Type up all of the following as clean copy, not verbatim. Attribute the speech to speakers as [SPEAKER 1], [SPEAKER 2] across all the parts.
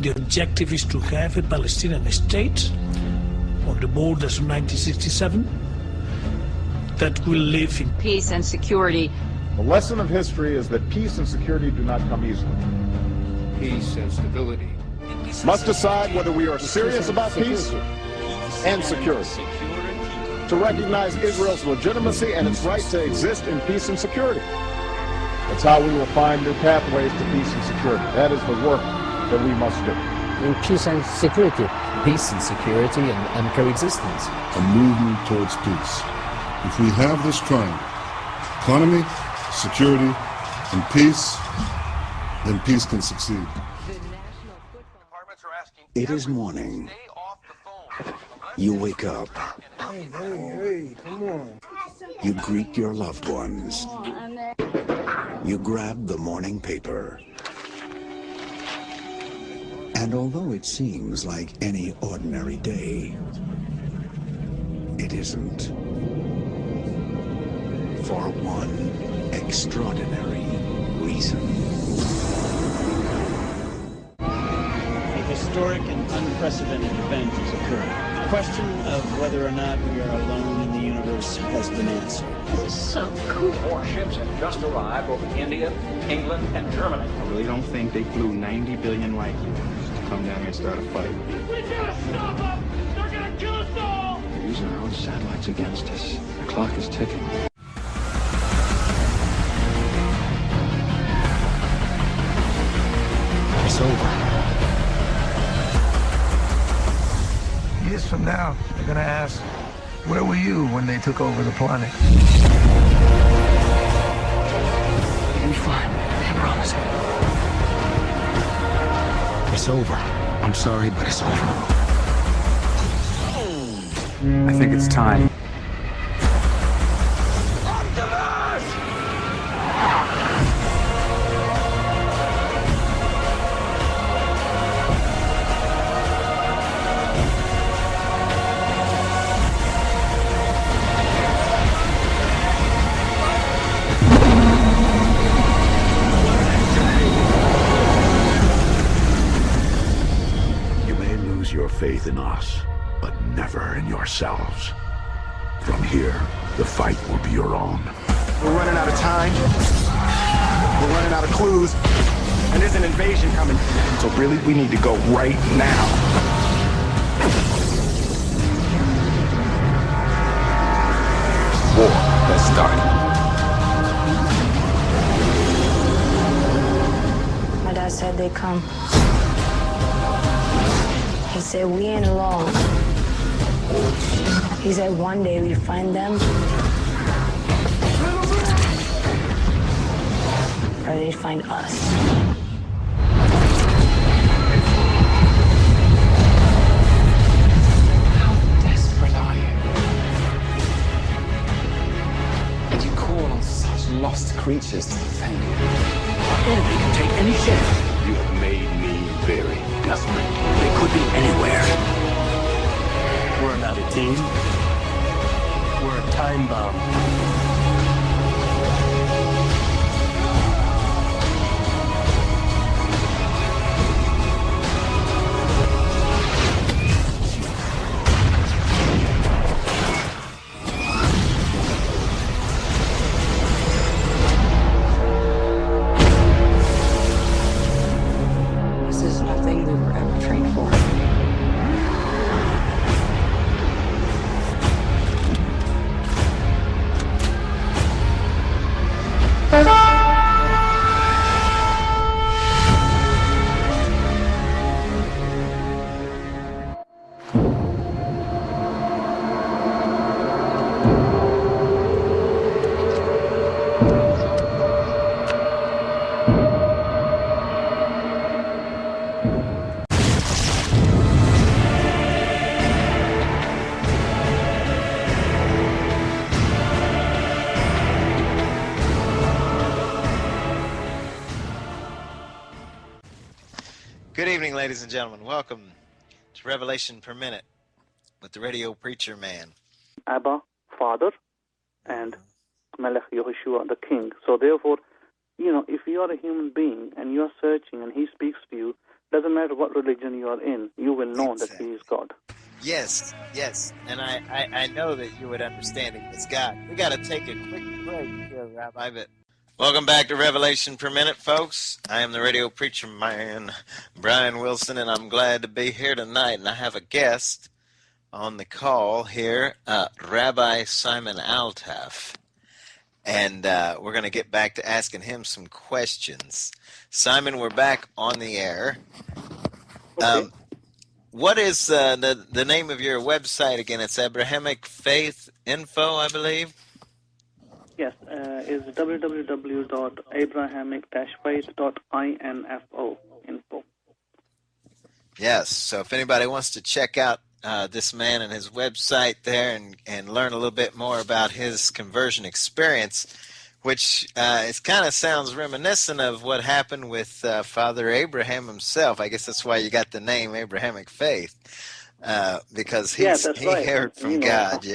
[SPEAKER 1] The objective is to have a Palestinian state on the borders of 1967 that will live in
[SPEAKER 2] peace and security.
[SPEAKER 3] The lesson of history is that peace and security do not come easily.
[SPEAKER 4] Peace and stability
[SPEAKER 3] Must decide whether we are serious about peace and security. To recognize Israel's legitimacy and its right to exist in peace and security. That's how we will find new pathways to peace and security. That is the work that we must do.
[SPEAKER 5] In peace and security.
[SPEAKER 6] Peace and security and coexistence.
[SPEAKER 7] A movement towards peace. If we have this triangle, economy, security, and peace, then peace can succeed.
[SPEAKER 8] It is morning. You wake up.
[SPEAKER 9] Hey, come on.
[SPEAKER 8] You greet your loved ones. You grab the morning paper. And although it seems like any ordinary day, it isn't. For one extraordinary reason.
[SPEAKER 10] A historic and unprecedented event has occurred. The question of whether or not we are alone in the universe has been answered.
[SPEAKER 2] This is so cool.
[SPEAKER 11] Warships have just arrived over India, England, and Germany.
[SPEAKER 12] I really don't think they flew 90 billion light years to come down here and start a fight.
[SPEAKER 13] We gotta stop them! They're gonna kill us all!
[SPEAKER 12] They're using our own satellites against us. The clock is ticking.
[SPEAKER 6] It's over.
[SPEAKER 9] Years from now, they're gonna ask, where were you when they took over the planet?
[SPEAKER 6] You'll be fine. I promise. It's over. I'm sorry, but it's over.
[SPEAKER 12] I think it's time.
[SPEAKER 8] Your faith in us, but never in yourselves. From here, the fight will be your own.
[SPEAKER 14] We're running out of time. We're running out of clues. And there's an invasion coming. So really, we need to go right now. War has started.
[SPEAKER 15] My dad said they'd come. He said, we ain't alone. He said, one day we'd find them. Or they'd find us.
[SPEAKER 6] How desperate are you? And you call on such lost creatures to defend you. Our enemy can take any shape.
[SPEAKER 8] You have made me very desperate.
[SPEAKER 6] They could be anywhere.
[SPEAKER 10] We're not a team. We're a time bomb.
[SPEAKER 15] This is nothing we were ever trained for.
[SPEAKER 16] Good evening, ladies and gentlemen. Welcome to Revelation Per Minute with the Radio Preacher Man.
[SPEAKER 17] Abba, Father, and Melech Yehoshua, the King. So therefore, if you are a human being and you are searching and he speaks to you, doesn't matter what religion you are in, you will know that he is God.
[SPEAKER 16] Yes, yes. And I know that you would understand him as God. We got to take a quick break here, Rabbi. But welcome back to Revelation Per Minute, folks. I am the radio preacher man, Brian Wilson, and I'm glad to be here tonight. And I have a guest on the call here, Rabbi Simon Altaf. And we're going to get back to asking him some questions. Simon, we're back on the air.
[SPEAKER 17] Okay.
[SPEAKER 16] What is the name of your website again? It's Abrahamic Faith Info, I believe.
[SPEAKER 17] Yes, it's www.abrahamic-faith.info. Info.
[SPEAKER 16] Yes, so if anybody wants to check out this man and his website there and learn a little bit more about his conversion experience, which it kind of sounds reminiscent of what happened with Father Abraham himself. I guess that's why you got the name Abrahamic Faith, because he
[SPEAKER 17] right.
[SPEAKER 16] heard from God,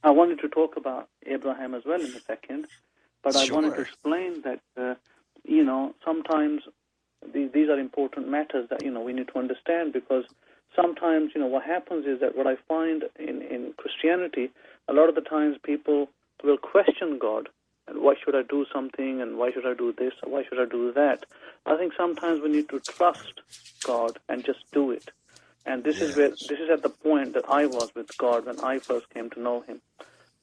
[SPEAKER 17] I wanted to talk about Abraham as well in a second, but
[SPEAKER 16] Sure.
[SPEAKER 17] I wanted to explain that, sometimes these are important matters that, we need to understand, because sometimes, what happens is that what I find in Christianity, a lot of the times people will question God, and why should I do something, and why should I do this, or why should I do that? I think sometimes we need to trust God and just do it. And this is at the point that I was with God when I first came to know him.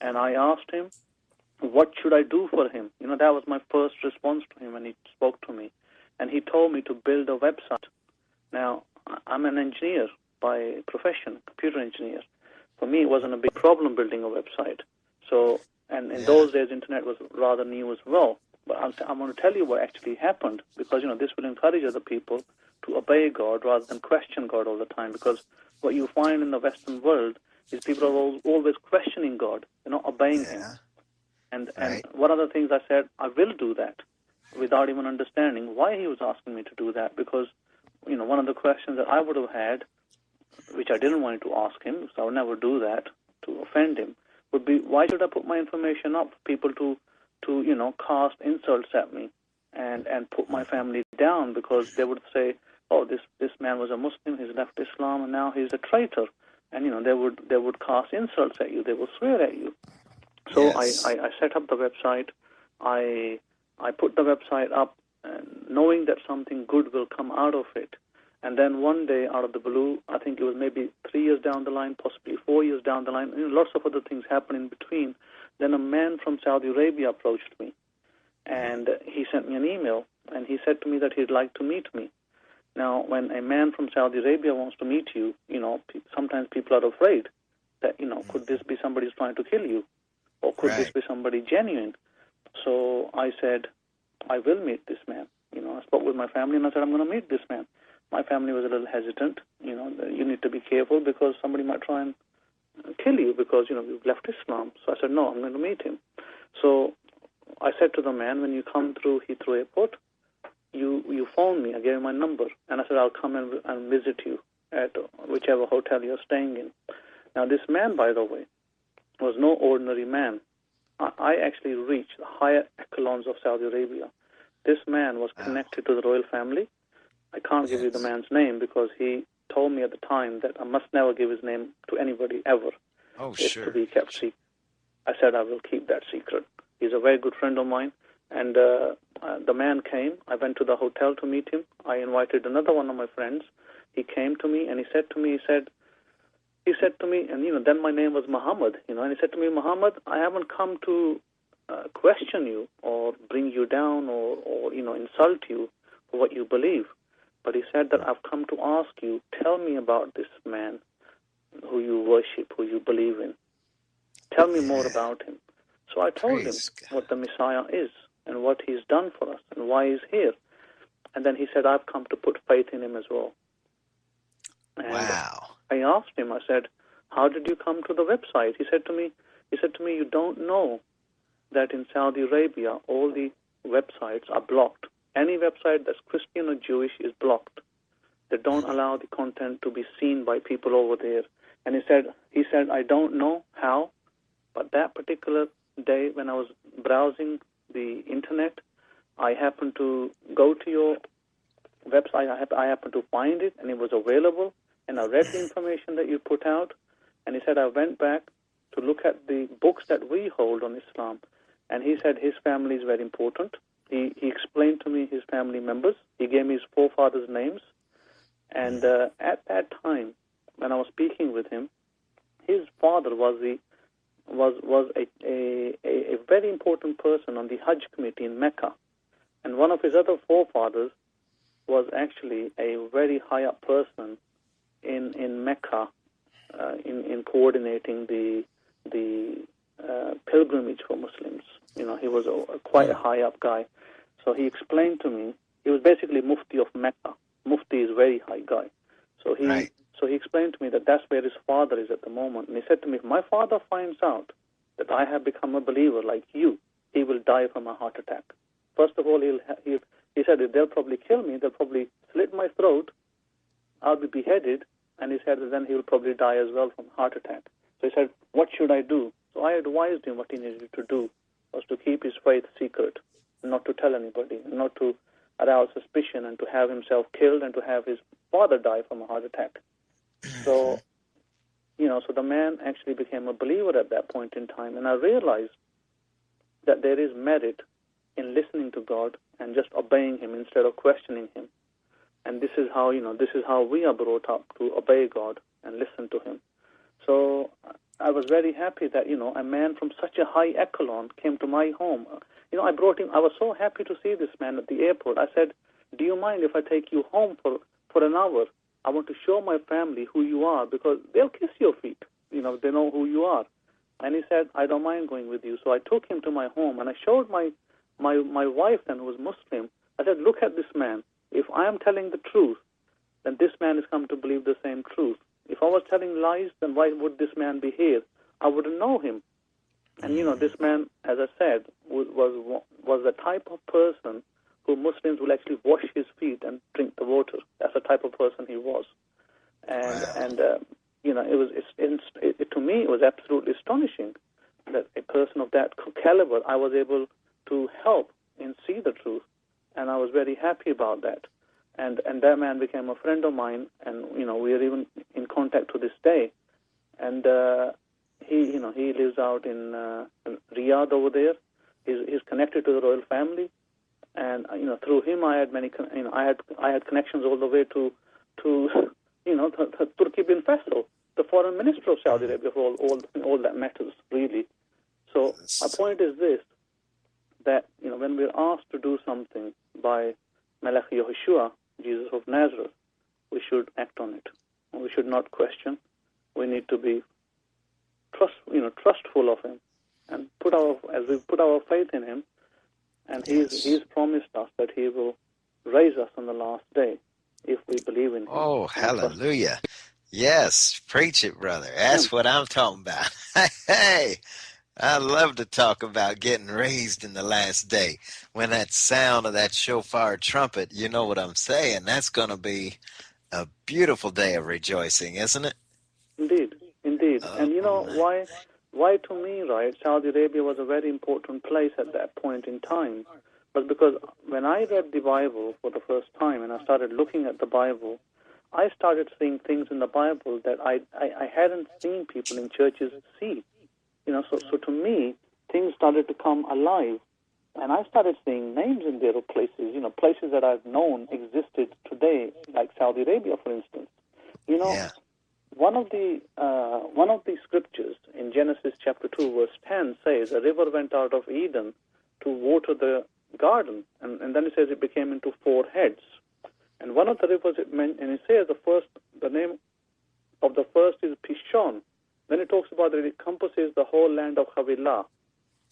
[SPEAKER 17] And I asked him, what should I do for him? That was my first response to him when he spoke to me. And he told me to build a website. Now, I'm an engineer by profession, computer engineer. For me, it wasn't a big problem building a website. So, and in those days, internet was rather new as well. But I'm going to tell you what actually happened, because, this will encourage other people to obey God rather than question God all the time. Because what you find in the Western world is people are always questioning God. They're not obeying him. And one of the things I said, I will do that, without even understanding why he was asking me to do that. Because, one of the questions that I would have had, which I didn't want to ask him, so I would never do that to offend him, would be, why should I put my information up for people to cast insults at me and put my family down, because they would say, oh, this man was a Muslim, he's left Islam, and now he's a traitor. And, they would cast insults at you, they would swear at you. So I set up the website. I put the website up, knowing that something good will come out of it. And then one day, out of the blue, I think it was maybe 3 years down the line, possibly 4 years down the line, lots of other things happened in between. Then a man from Saudi Arabia approached me, and he sent me an email, and he said to me that he'd like to meet me. Now, when a man from Saudi Arabia wants to meet you, sometimes people are afraid that, could this be somebody who's trying to kill you? Or could this be somebody genuine? So I said, I will meet this man. I spoke with my family and I said, I'm going to meet this man. My family was a little hesitant. You need to be careful because somebody might try and kill you because, you've left Islam. So I said, no, I'm going to meet him. So I said to the man, when you come through Heathrow Airport, you phone me. I gave him my number. And I said, I'll come and visit you at whichever hotel you're staying in. Now, this man, by the way, was no ordinary man. I actually reached the higher echelons of Saudi Arabia. This man was connected to the royal family. I can't give you the man's name because he told me at the time that I must never give his name to anybody ever.
[SPEAKER 16] Oh,
[SPEAKER 17] it's
[SPEAKER 16] sure.
[SPEAKER 17] to be kept secret. I said I will keep that secret. He's a very good friend of mine. And the man came. I went to the hotel to meet him. I invited another one of my friends. He came to me and he said to me, and then my name was Muhammad, and he said to me, Muhammad, I haven't come to question you or bring you down or insult you for what you believe. But he said that I've come to ask you, tell me about this man who you worship, who you believe in. Tell me more about him. So I told him what the Messiah is and what he's done for us and why he's here. And then he said, I've come to put faith in him as well. And I asked him, I said, how did you come to the website? He said to me, you don't know that in Saudi Arabia, all the websites are blocked. Any website that's Christian or Jewish is blocked. They don't allow the content to be seen by people over there. And he said, I don't know how, but that particular day when I was browsing the internet, I happened to go to your website, I happened to find it, and it was available, and I read the information that you put out, and he said I went back to look at the books that we hold on Islam, and he said his family is very important. He explained to me his family members. He gave me his forefathers' names, and at that time, when I was speaking with him, his father was a very important person on the Hajj committee in Mecca, and one of his other forefathers was actually a very high up person in Mecca, in coordinating the pilgrimage for Muslims. You know, he was quite a high up guy. So he explained to me, he was basically Mufti of Mecca. Mufti is a very high guy. So he explained to me that that's where his father is at the moment. And he said to me, if my father finds out that I have become a believer like you, he will die from a heart attack. First of all, he said, they'll probably kill me, they'll probably slit my throat, I'll be beheaded, and he said that then he'll probably die as well from a heart attack. So he said, what should I do? So I advised him what he needed to do was to keep his faith secret, not to tell anybody, not to arouse suspicion, and to have himself killed and to have his father die from a heart attack. So, so the man actually became a believer at that point in time, and I realized that there is merit in listening to God and just obeying Him instead of questioning Him. And this is how, this is how we are brought up, to obey God and listen to Him. So I was very happy that, a man from such a high echelon came to my home. I brought him, I was so happy to see this man at the airport. I said, do you mind if I take you home for an hour? I want to show my family who you are, because they'll kiss your feet. They know who you are. And he said, I don't mind going with you. So I took him to my home, and I showed my wife then, who was Muslim. I said, look at this man. If I am telling the truth, then this man has come to believe the same truth. If I was telling lies, then why would this man be here? I wouldn't know him. And, this man, as I said, was the type of person who Muslims will actually wash his feet and drink the water. That's the type of person he was. And to me, it was absolutely astonishing that a person of that caliber, I was able to help and see the truth. And I was very happy about that. And that man became a friend of mine, and, we are even in contact to this day. And he lives out in Riyadh over there. He's connected to the royal family. And through him, I had I had connections all the way to Turki bin Faisal, the foreign minister of Saudi Arabia, for all that matters, really. So my point is this, that when we're asked to do something by Malach Yehoshua, Jesus of Nazareth, we should act on it. We should not question. We need to be trustful of him, and as we put our faith in him. And he's promised us that he will raise us on the last day if we believe in him.
[SPEAKER 16] Oh, hallelujah. Yes, preach it, brother. That's what I'm talking about. Hey, I love to talk about getting raised in the last day. When that sound of that shofar trumpet, you know what I'm saying. That's going to be a beautiful day of rejoicing, isn't it?
[SPEAKER 17] Indeed. And why to me, right, Saudi Arabia was a very important place at that point in time. But because when I read the Bible for the first time and I started looking at the Bible, I started seeing things in the Bible that I hadn't seen people in churches see. So to me, things started to come alive. And I started seeing names in there of places, places that I've known existed today, like Saudi Arabia, for instance. One of the scriptures in Genesis chapter 2, verse 10 says, a river went out of Eden to water the garden. And then it says it became into 4 heads. And one of the rivers, and it says the name of the first is Pishon. Then it talks about that it encompasses the whole land of Havilah,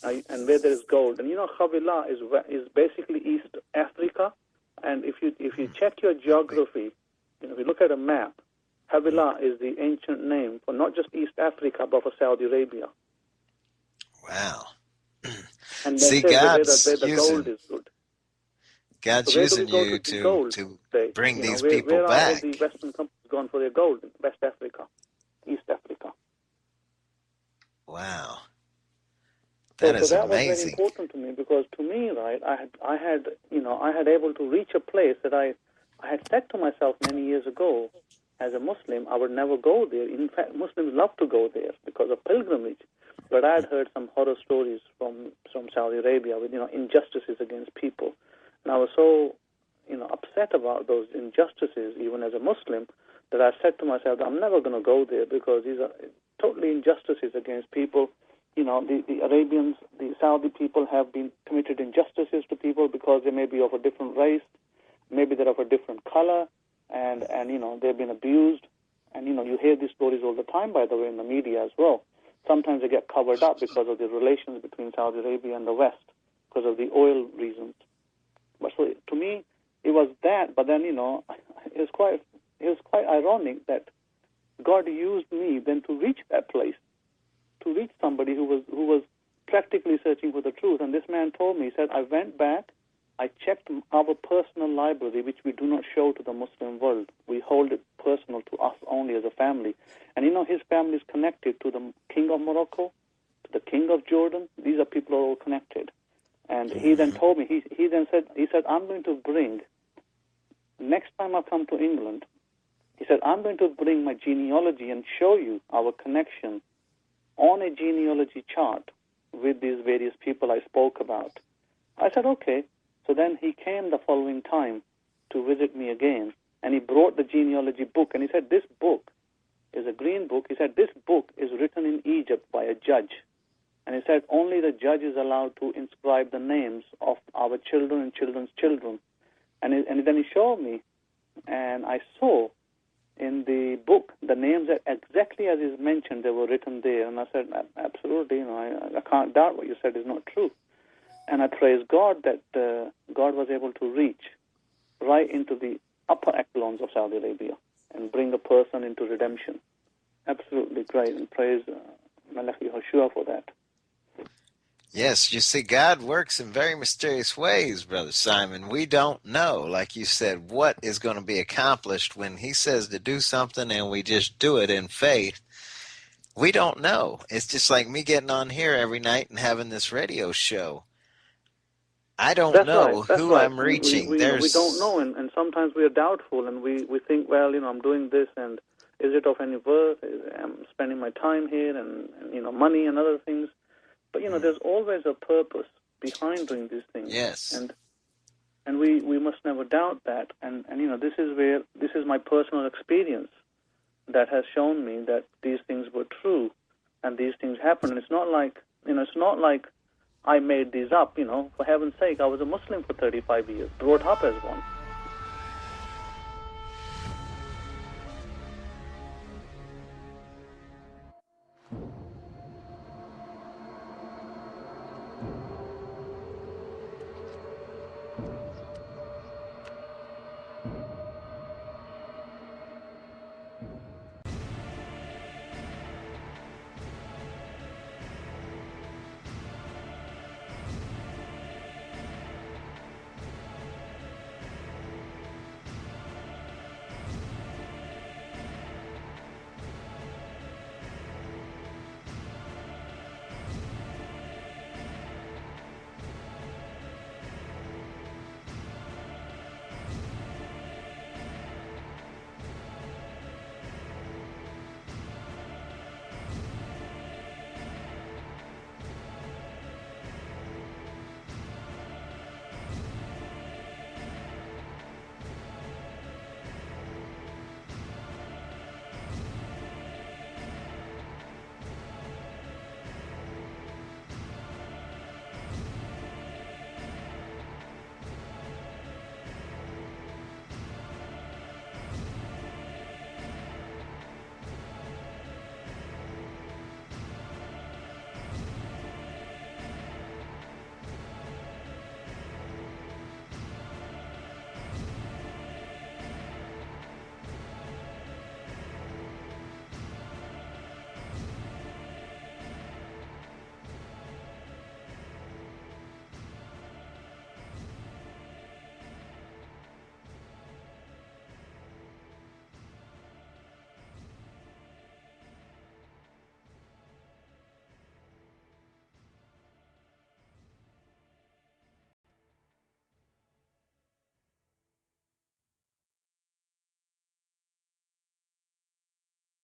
[SPEAKER 17] and where there is gold. And Havilah is basically East Africa. And if you check your geography, if you look at a map, Havilah is the ancient name for not just East Africa, but for Saudi Arabia.
[SPEAKER 16] Wow.
[SPEAKER 17] And
[SPEAKER 16] see, God's
[SPEAKER 17] where the gold is good.
[SPEAKER 16] God's using you to bring these people
[SPEAKER 17] where
[SPEAKER 16] back.
[SPEAKER 17] Where are the Western companies gone for their gold? West Africa, East Africa.
[SPEAKER 16] Wow. That is
[SPEAKER 17] that
[SPEAKER 16] amazing.
[SPEAKER 17] was very important to me, because to me, right, I had able to reach a place that I I had said to myself many years ago, as a Muslim, I would never go there. In fact, Muslims love to go there because of pilgrimage. But I had heard some horror stories from Saudi Arabia with, injustices against people. And I was so, upset about those injustices, even as a Muslim, that I said to myself, I'm never going to go there because these are totally injustices against people. The Arabians, the Saudi people have been committed injustices to people because they may be of a different race, maybe they're of a different color, and they've been abused. And, you hear these stories all the time, by the way, in the media as well. Sometimes they get covered up because of the relations between Saudi Arabia and the West, because of the oil reasons. But so to me, it was that. But then, it was quite ironic that God used me then to reach that place, to reach somebody who was practically searching for the truth. And this man told me, he said, I went back, I checked our personal library, which we do not show to the Muslim world. We hold it personal to us only as a family. And his family is connected to the king of Morocco, to the king of Jordan. These are people who are all connected. And he then told me, he said, I'm going to bring, next time I come to England, he said, I'm going to bring my genealogy and show you our connection on a genealogy chart with these various people I spoke about. I said, okay. So then he came the following time to visit me again, and he brought the genealogy book, and he said, this book is a green book. He said, this book is written in Egypt by a judge. And he said, only the judge is allowed to inscribe the names of our children and children's children. And then he showed me, and I saw in the book the names that exactly as is mentioned, they were written there. And I said, absolutely, I can't doubt what you said is not true. And I praise God that God was able to reach right into the upper echelons of Saudi Arabia and bring a person into redemption. Absolutely great, and praise Malachi Yehoshua for that.
[SPEAKER 16] Yes, you see, God works in very mysterious ways, Brother Simon. We don't know, like you said, what is going to be accomplished when he says to do something and we just do it in faith. We don't know. It's just like me getting on here every night and having this radio show. I don't know who I'm reaching.
[SPEAKER 17] We don't know, and sometimes we are doubtful, and we think, well, I'm doing this, and is it of any worth? I'm spending my time here, and money and other things. But there's always a purpose behind doing these things.
[SPEAKER 16] Yes.
[SPEAKER 17] And we must never doubt that. And this is my personal experience that has shown me that these things were true, and these things happen. And it's not like I made these up, for heaven's sake. I was a Muslim for 35 years, brought up as one.